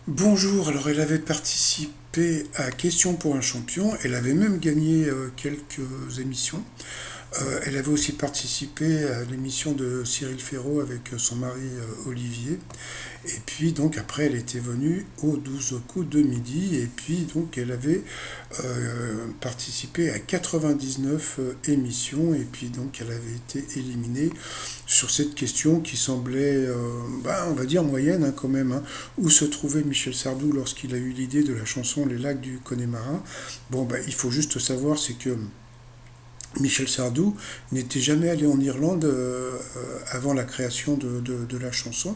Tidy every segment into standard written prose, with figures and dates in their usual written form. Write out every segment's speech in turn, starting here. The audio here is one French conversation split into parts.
Bonjour, alors elle avait participé à Question pour un champion, elle avait même gagné quelques émissions. Elle avait aussi participé à l'émission de Cyril Ferraud avec son mari Olivier. Et puis donc après elle était venue aux 12 coups de midi et puis donc elle avait participé à 99 émissions et puis donc elle avait été éliminée sur cette question qui semblait, on va dire moyenne quand même, hein. Où se trouvait Michel Sardou lorsqu'il a eu l'idée de la chanson Les lacs du Connemara? Il faut juste savoir, c'est que Michel Sardou n'était jamais allé en Irlande avant la création de la chanson.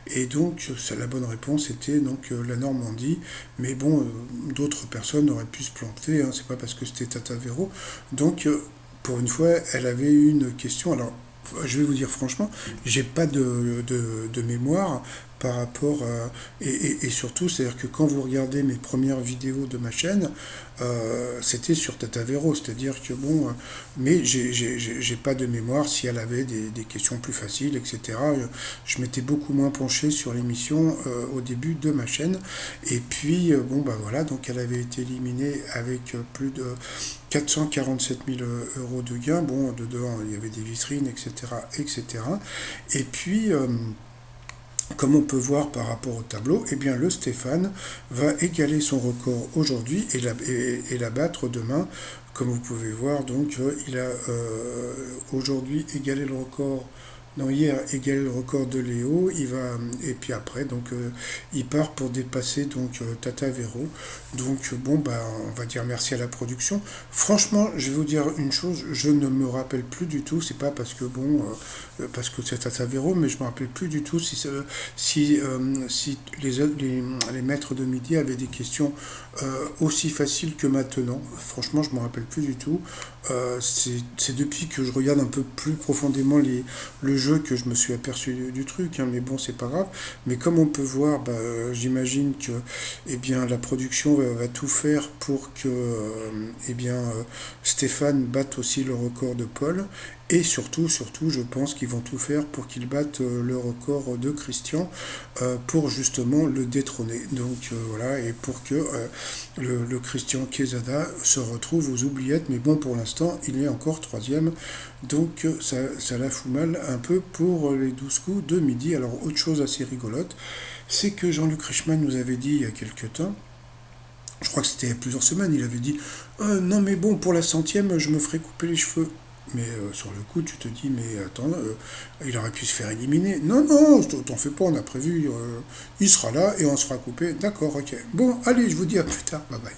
Et donc, la bonne réponse était donc la Normandie. Mais bon, d'autres personnes auraient pu se planter, hein. C'est pas parce que c'était Tata Véro. Donc, pour une fois, elle avait eu une question. Alors, je vais vous dire franchement, j'ai pas de mémoire par rapport à... Et surtout, c'est-à-dire que quand vous regardez mes premières vidéos de ma chaîne, c'était sur Tata Véro, c'est-à-dire que bon, mais j'ai pas de mémoire si elle avait des questions plus faciles, etc. Je m'étais beaucoup moins penché sur l'émission au début de ma chaîne. Et puis, voilà, donc elle avait été éliminée avec plus de 447 000 euros de gains. Bon, dedans, il y avait des vitrines, etc. etc. Et puis, comme on peut voir par rapport au tableau, eh bien le Stéphane va égaler son record aujourd'hui et la battre demain. Comme vous pouvez voir, donc il a aujourd'hui égalé le record. Non, hier égalé le record de Léo, il va et puis après donc il part pour dépasser donc Tata Véro. Donc on va dire merci à la production. Franchement, je vais vous dire une chose, je ne me rappelle plus du tout. C'est pas parce que parce que c'est Tata Véro, mais je me rappelle plus du tout si les maîtres de midi avaient des questions aussi faciles que maintenant. Franchement, je me rappelle plus du tout. C'est depuis que je regarde un peu plus profondément le jeu que je me suis aperçu du truc, hein, mais bon, c'est pas grave. Mais comme on peut voir, j'imagine que la production va tout faire pour que Stéphane batte aussi le record de Paul. Et surtout, je pense qu'ils vont tout faire pour qu'il batte le record de Christian pour justement le détrôner. Donc voilà, et pour que le Christian Quesada se retrouve aux oubliettes. Mais bon, pour l'instant, il est encore troisième. Donc ça la fout mal un peu pour les 12 coups de midi. Alors autre chose assez rigolote, c'est que Jean-Luc Reichmann nous avait dit il y a quelques temps, je crois que c'était il y a plusieurs semaines, il avait dit non mais bon, pour la centième, je me ferai couper les cheveux. Mais sur le coup, tu te dis, mais attends, il aurait pu se faire éliminer. Non, non, t'en fais pas, on a prévu, il sera là et on se fera couper. D'accord, ok. Bon, allez, je vous dis à plus tard, bye bye.